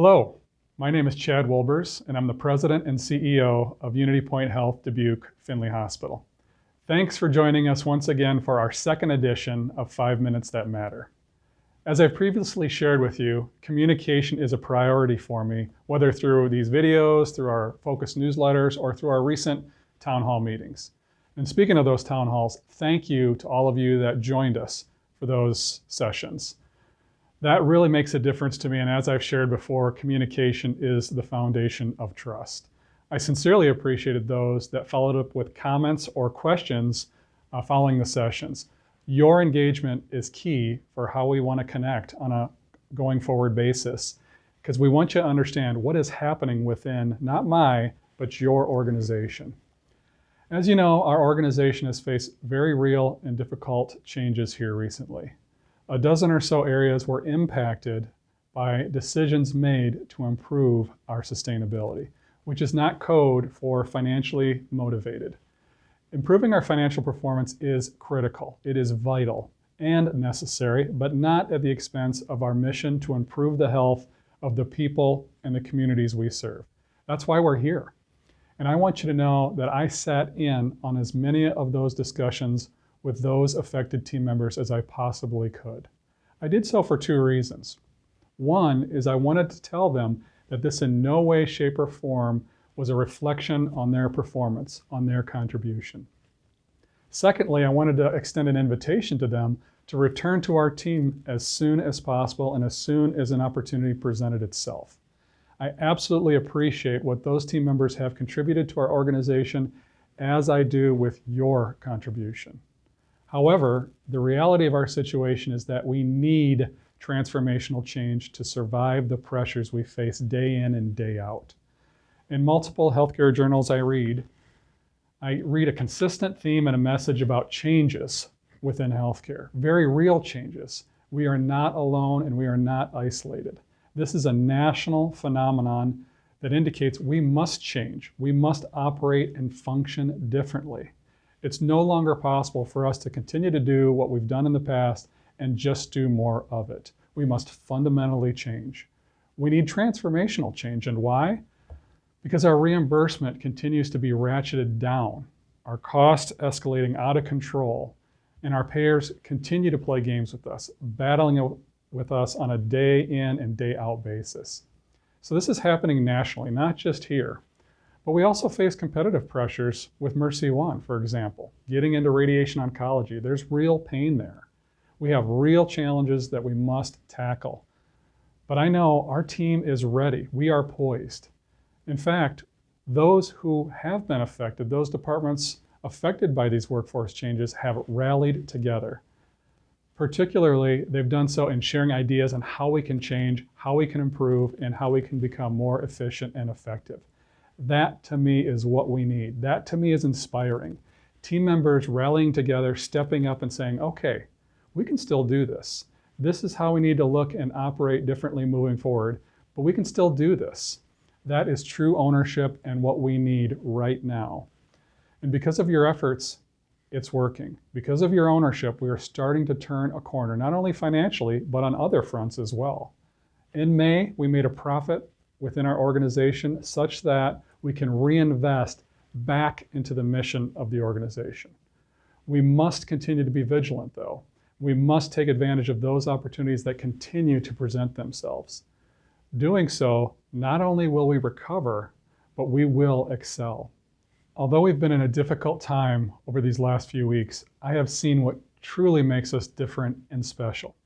Hello, my name is Chad Wolbers, and I'm the President and CEO of UnityPoint Health Dubuque Finley Hospital. Thanks for joining us once again for our second edition of 5 Minutes That Matter. As I've previously shared with you, communication is a priority for me, whether through these videos, through our focus newsletters, or through our recent town hall meetings. And speaking of those town halls, thank you to all of you that joined us for those sessions. That really makes a difference to me, and as I've shared before, communication is the foundation of trust. I sincerely appreciated those that followed up with comments or questions following the sessions. Your engagement is key for how we want to connect on a going forward basis, because we want you to understand what is happening within not my, but your organization. As you know, our organization has faced very real and difficult changes here recently. A dozen or so areas were impacted by decisions made to improve our sustainability, which is not code for financially motivated. Improving our financial performance is critical. It is vital and necessary, but not at the expense of our mission to improve the health of the people and the communities we serve. That's why we're here. And I want you to know that I sat in on as many of those discussions with those affected team members as I possibly could. I did so for two reasons. One is I wanted to tell them that this in no way, shape, or form was a reflection on their performance, on their contribution. Secondly, I wanted to extend an invitation to them to return to our team as soon as possible and as soon as an opportunity presented itself. I absolutely appreciate what those team members have contributed to our organization, as I do with your contribution. However, the reality of our situation is that we need transformational change to survive the pressures we face day in and day out. In multiple healthcare journals I read a consistent theme and a message about changes within healthcare, very real changes. We are not alone and we are not isolated. This is a national phenomenon that indicates we must change. We must operate and function differently. It's no longer possible for us to continue to do what we've done in the past and just do more of it. We must fundamentally change. We need transformational change. And why? Because our reimbursement continues to be ratcheted down, our costs escalating out of control, and our payers continue to play games with us, battling with us on a day in and day out basis. So this is happening nationally, not just here. But we also face competitive pressures with Mercy One, for example, getting into radiation oncology. There's real pain there. We have real challenges that we must tackle. But I know our team is ready. We are poised. In fact, those who have been affected, those departments affected by these workforce changes, have rallied together. Particularly, they've done so in sharing ideas on how we can change, how we can improve, and how we can become more efficient and effective. That to me is what we need. That to me is inspiring. Team members rallying together, stepping up and saying, okay, we can still do this. This is how we need to look and operate differently moving forward, but we can still do this. That is true ownership and what we need right now. And because of your efforts, it's working. Because of your ownership, we are starting to turn a corner, not only financially, but on other fronts as well. In May, we made a profit within our organization such that we can reinvest back into the mission of the organization. We must continue to be vigilant, though. We must take advantage of those opportunities that continue to present themselves. Doing so, not only will we recover, but we will excel. Although we've been in a difficult time over these last few weeks, I have seen what truly makes us different and special.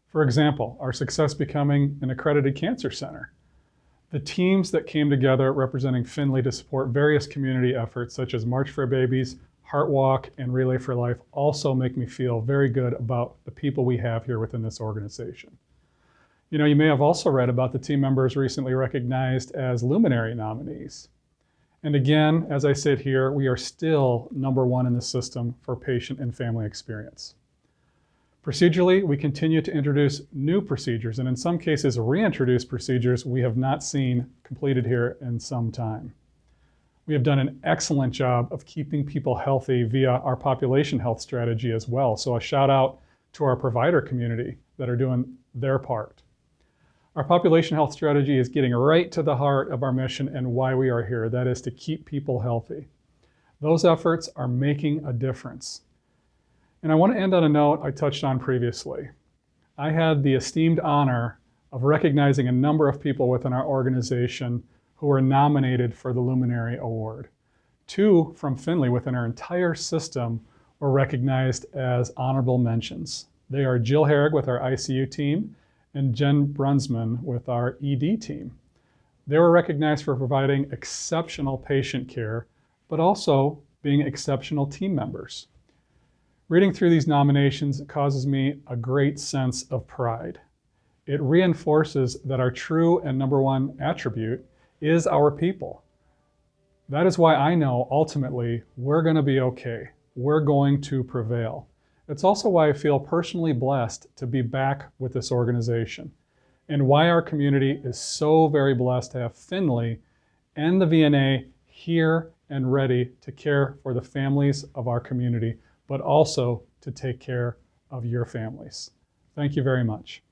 For example, our success becoming an accredited cancer center. The teams that came together representing Finley to support various community efforts such as March for Babies, Heart Walk, and Relay for Life also make me feel very good about the people we have here within this organization. You know, you may have also read about the team members recently recognized as luminary nominees. And again, as I sit here, we are still #1 in the system for patient and family experience. Procedurally, we continue to introduce new procedures, and in some cases reintroduce procedures we have not seen completed here in some time. We have done an excellent job of keeping people healthy via our population health strategy as well. So a shout out to our provider community that are doing their part. Our population health strategy is getting right to the heart of our mission and why we are here. That is to keep people healthy. Those efforts are making a difference. And I want to end on a note I touched on previously. I had the esteemed honor of recognizing a number of people within our organization who were nominated for the Luminary Award. 2 from Findlay within our entire system were recognized as honorable mentions. They are Jill Herrig with our ICU team and Jen Brunsman with our ED team. They were recognized for providing exceptional patient care, but also being exceptional team members. Reading through these nominations causes me a great sense of pride. It reinforces that our true and number one attribute is our people. That is why I know ultimately we're going to be okay. We're going to prevail. It's also why I feel personally blessed to be back with this organization, and why our community is so very blessed to have Findlay and the VNA here and ready to care for the families of our community, but also to take care of your families. Thank you very much.